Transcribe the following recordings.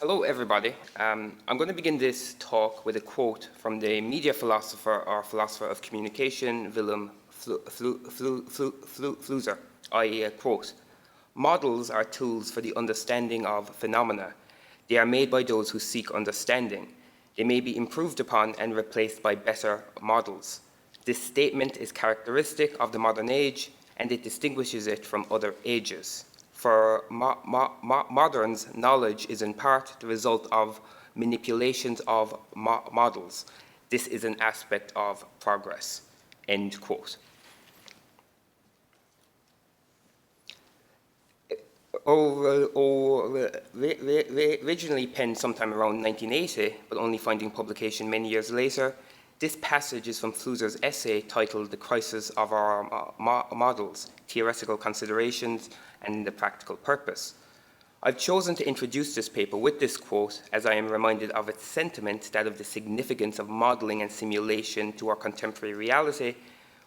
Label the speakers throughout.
Speaker 1: Hello, everybody. I'm going to begin this talk with a quote from the media philosopher or philosopher of communication, Willem Flusser. I quote, "Models are tools for the understanding of phenomena. They are made by those who seek understanding. They may be improved upon and replaced by better models. This statement is characteristic of the modern age, and it distinguishes it from other ages. For moderns, knowledge is in part the result of manipulations of models. This is an aspect of progress." End quote. Originally penned sometime around 1980, but only finding publication many years later, this passage is from Flusser's essay titled "The Crisis of Our Models, Theoretical Considerations and the Practical Purpose." I've chosen to introduce this paper with this quote as I am reminded of its sentiment, that of the significance of modeling and simulation to our contemporary reality,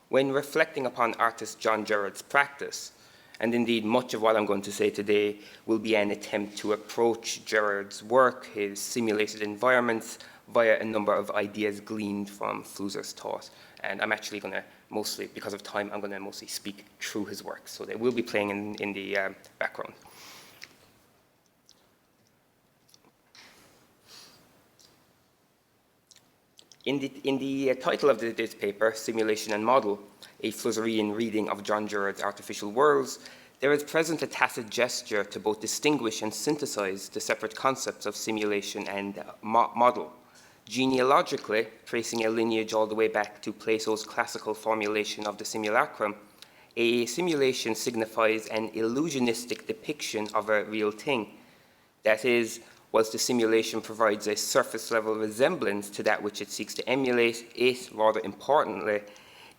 Speaker 1: when reflecting upon artist John Gerrard's practice. And indeed, much of what I'm going to say today will be an attempt to approach Gerrard's work, his simulated environments, via a number of ideas gleaned from Flusser's thought. And I'm actually going to mostly, because of time, I'm going to mostly speak through his work. So they will be playing in the background. In the title of this paper, Simulation and Model, a Flusserian reading of John Gerrard's Artificial Worlds, there is present a tacit gesture to both distinguish and synthesize the separate concepts of simulation and model. Genealogically, tracing a lineage all the way back to Plato's classical formulation of the simulacrum, a simulation signifies an illusionistic depiction of a real thing. That is, whilst the simulation provides a surface-level resemblance to that which it seeks to emulate, it, rather importantly,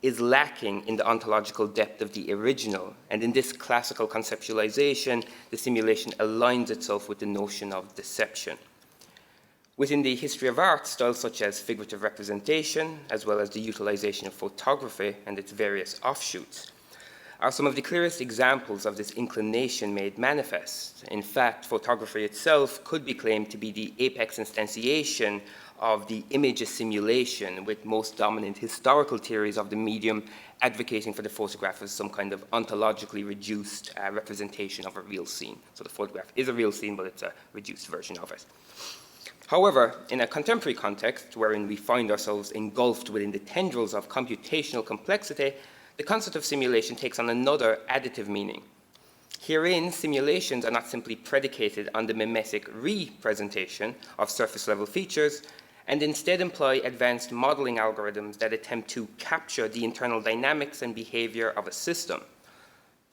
Speaker 1: is lacking in the ontological depth of the original. And in this classical conceptualization, the simulation aligns itself with the notion of deception. Within the history of art, styles such as figurative representation, as well as the utilization of photography and its various offshoots, are some of the clearest examples of this inclination made manifest. In fact, photography itself could be claimed to be the apex instantiation of the image assimilation, with most dominant historical theories of the medium advocating for the photograph as some kind of ontologically reduced representation of a real scene. So the photograph is a real scene, but it's a reduced version of it. However, in a contemporary context, wherein we find ourselves engulfed within the tendrils of computational complexity, the concept of simulation takes on another additive meaning. Herein, simulations are not simply predicated on the mimetic representation of surface-level features, and instead employ advanced modeling algorithms that attempt to capture the internal dynamics and behavior of a system.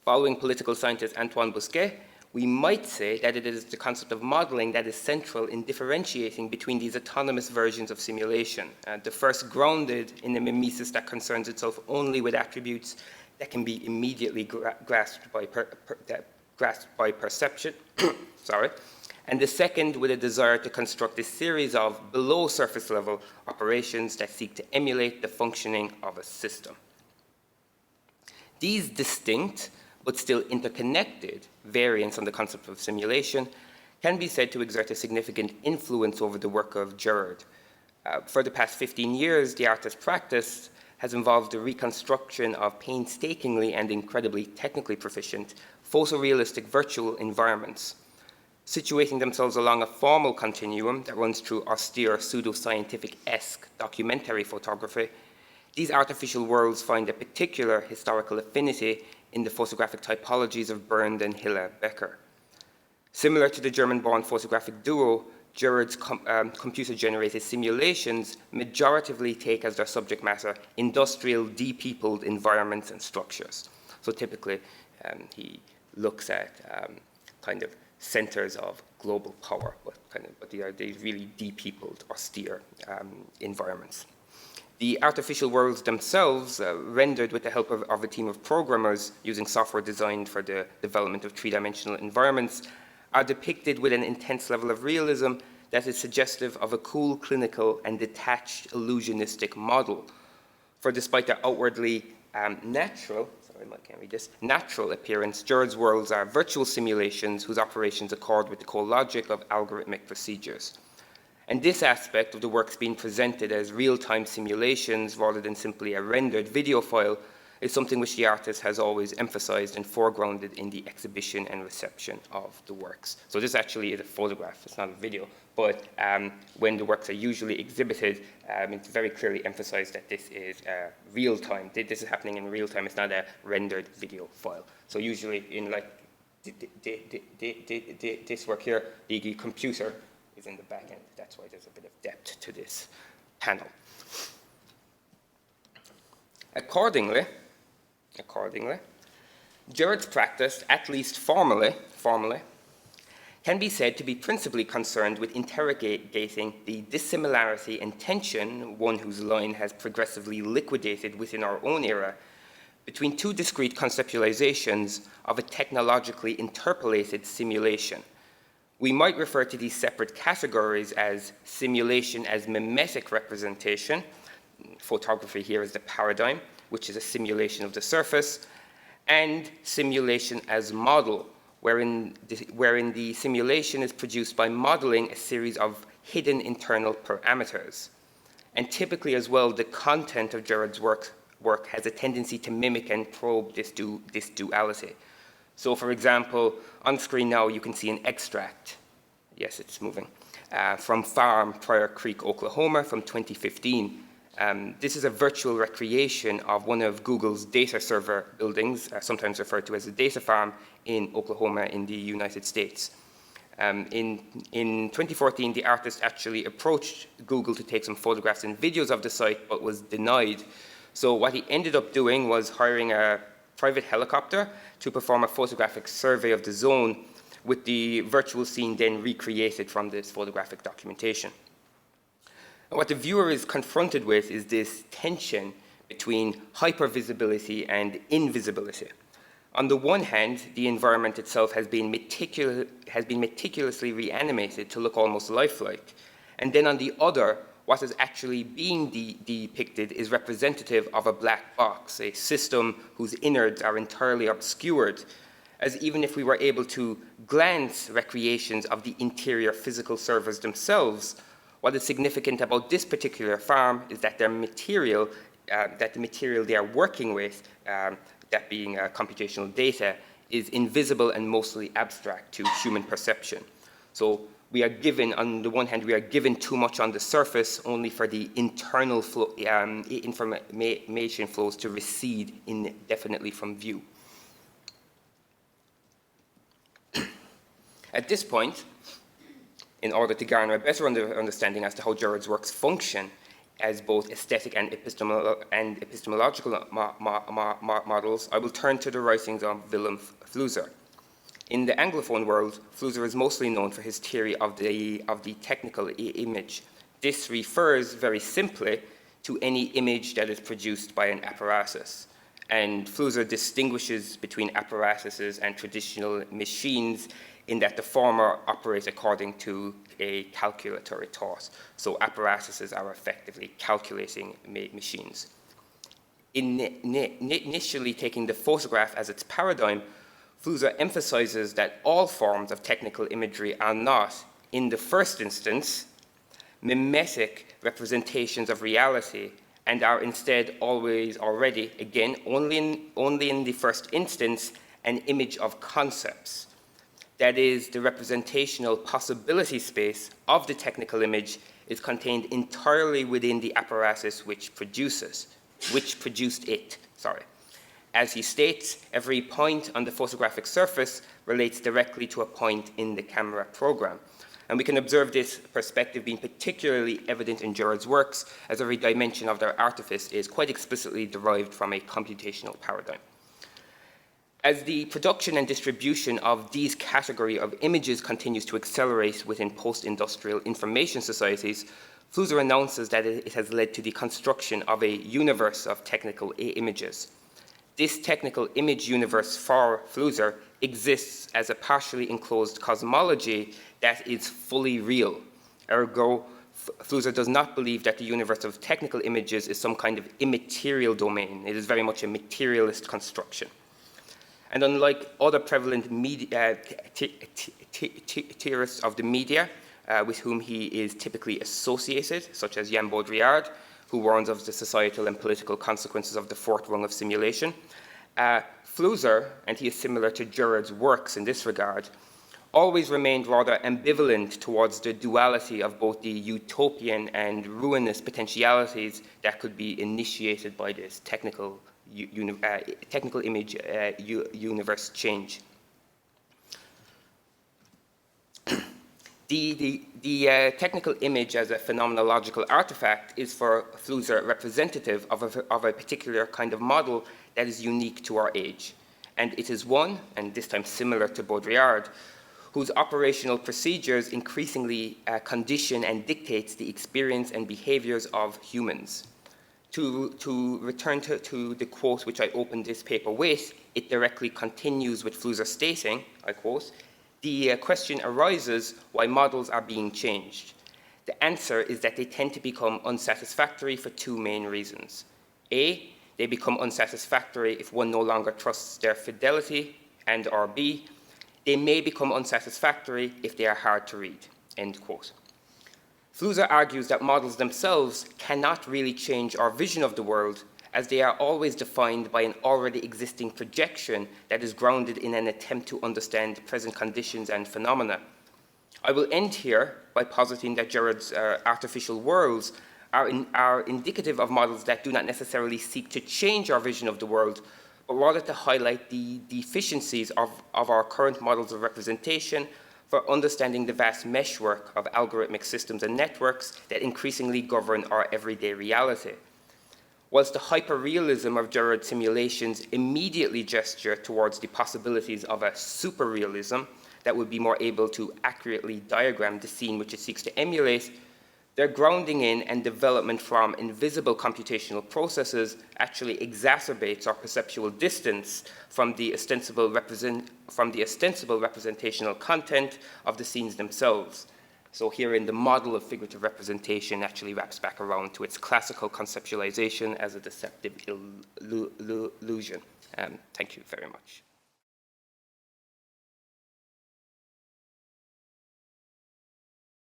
Speaker 1: Following political scientist Antoine Bousquet, we might say that it is the concept of modeling that is central in differentiating between these autonomous versions of simulation. The first grounded in a mimesis that concerns itself only with attributes that can be immediately grasped by perception, and the second with a desire to construct a series of below surface level operations that seek to emulate the functioning of a system. These distinct but still interconnected variants on the concept of simulation can be said to exert a significant influence over the work of Gerrard. For the past 15 years, the artist's practice has involved the reconstruction of painstakingly and incredibly technically proficient photorealistic virtual environments. Situating themselves along a formal continuum that runs through austere pseudoscientific-esque documentary photography, these artificial worlds find a particular historical affinity in the photographic typologies of Bernd and Hilla Becker. Similar to the German-born photographic duo, Gerrard's computer-generated simulations majoritively take as their subject matter industrial, depeopled environments and structures. So typically, he looks at kind of centers of global power, but they are really depeopled, austere environments. The artificial worlds themselves, rendered with the help of a team of programmers using software designed for the development of three-dimensional environments, are depicted with an intense level of realism that is suggestive of a cool, clinical, and detached illusionistic model. For despite their outwardly natural, I can't read this, natural appearance, Gerrard's worlds are virtual simulations whose operations accord with the core logic of algorithmic procedures. And this aspect of the works being presented as real-time simulations rather than simply a rendered video file is something which the artist has always emphasized and foregrounded in the exhibition and reception of the works. So this actually is a photograph, it's not a video, but when the works are usually exhibited, it's very clearly emphasized that this is real-time. This is happening in real time, it's not a rendered video file. So usually in like this work here, the computer is in the back end. That's why there's a bit of depth to this panel. Accordingly, Gerrard's practice, at least formally, can be said to be principally concerned with interrogating the dissimilarity and tension, one whose line has progressively liquidated within our own era, between two discrete conceptualizations of a technologically interpolated simulation. We might refer to these separate categories as simulation as mimetic representation. Photography here is the paradigm, which is a simulation of the surface, and simulation as model, wherein the simulation is produced by modeling a series of hidden internal parameters. And typically as well, the content of Gerrard's work has a tendency to mimic and probe this duality. So for example, on screen now you can see an extract, yes it's moving, from Farm, Pryor Creek, Oklahoma from 2015. This is a virtual recreation of one of Google's data server buildings, sometimes referred to as a data farm in Oklahoma in the United States. In 2014, the artist actually approached Google to take some photographs and videos of the site, but was denied. So what he ended up doing was hiring a private helicopter to perform a photographic survey of the zone, with the virtual scene then recreated from this photographic documentation. And what the viewer is confronted with is this tension between hypervisibility and invisibility. On the one hand, the environment itself has been meticulously reanimated to look almost lifelike. And then on the other, what is actually being depicted is representative of a black box, a system whose innards are entirely obscured, as even if we were able to glance recreations of the interior physical servers themselves, what is significant about this particular farm is that the material they are working with, that being computational data, is invisible and mostly abstract to human perception. So we are given, on the one hand, we are given too much on the surface only for the internal flow, information flows to recede indefinitely from view. At this point, in order to garner a better understanding as to how Gerrard's works function as both aesthetic and epistemological models, I will turn to the writings of Willem Flusser. In the Anglophone world, Flusser is mostly known for his theory of the technical image. This refers very simply to any image that is produced by an apparatus. And Flusser distinguishes between apparatuses and traditional machines in that the former operate according to a calculatory thought. So apparatuses are effectively calculating machines. Initially taking the photograph as its paradigm, Flusser emphasizes that all forms of technical imagery are not, in the first instance, mimetic representations of reality, and are instead always already, again, only in the first instance, an image of concepts. That is, the representational possibility space of the technical image is contained entirely within the apparatus which produced it. As he states, every point on the photographic surface relates directly to a point in the camera program. And we can observe this perspective being particularly evident in Gerrard's works, as every dimension of their artifice is quite explicitly derived from a computational paradigm. As the production and distribution of these category of images continues to accelerate within post-industrial information societies, Flusser announces that it has led to the construction of a universe of technical images. This technical image universe for Flusser exists as a partially enclosed cosmology that is fully real. Ergo, Flusser does not believe that the universe of technical images is some kind of immaterial domain. It is very much a materialist construction. And unlike other prevalent theorists of the media, with whom he is typically associated, such as Jan Baudrillard, who warns of the societal and political consequences of the fourth rung of simulation, Flusser, and he is similar to Gerrard's works in this regard, always remained rather ambivalent towards the duality of both the utopian and ruinous potentialities that could be initiated by this technical image universe change. The technical image as a phenomenological artifact is for Flusser representative of a particular kind of model that is unique to our age. And it is one, and this time similar to Baudrillard, whose operational procedures increasingly condition and dictate the experience and behaviors of humans. To return to the quote which I opened this paper with, it directly continues with Flusser stating, I quote, "The question arises why models are being changed. The answer is that they tend to become unsatisfactory for two main reasons. A, they become unsatisfactory if one no longer trusts their fidelity, and or B, they may become unsatisfactory if they are hard to read," end quote. Flusser argues that models themselves cannot really change our vision of the world, as they are always defined by an already existing projection that is grounded in an attempt to understand present conditions and phenomena. I will end here by positing that Gerrard's artificial worlds are indicative of models that do not necessarily seek to change our vision of the world, but rather to highlight the deficiencies of our current models of representation for understanding the vast meshwork of algorithmic systems and networks that increasingly govern our everyday reality. Whilst the hyperrealism of Gerrard's simulations immediately gesture towards the possibilities of a superrealism that would be more able to accurately diagram the scene which it seeks to emulate, their grounding in and development from invisible computational processes actually exacerbates our perceptual distance from the ostensible representational content of the scenes themselves. So here in the model of figurative representation actually wraps back around to its classical conceptualization as a deceptive illusion. Thank you very much.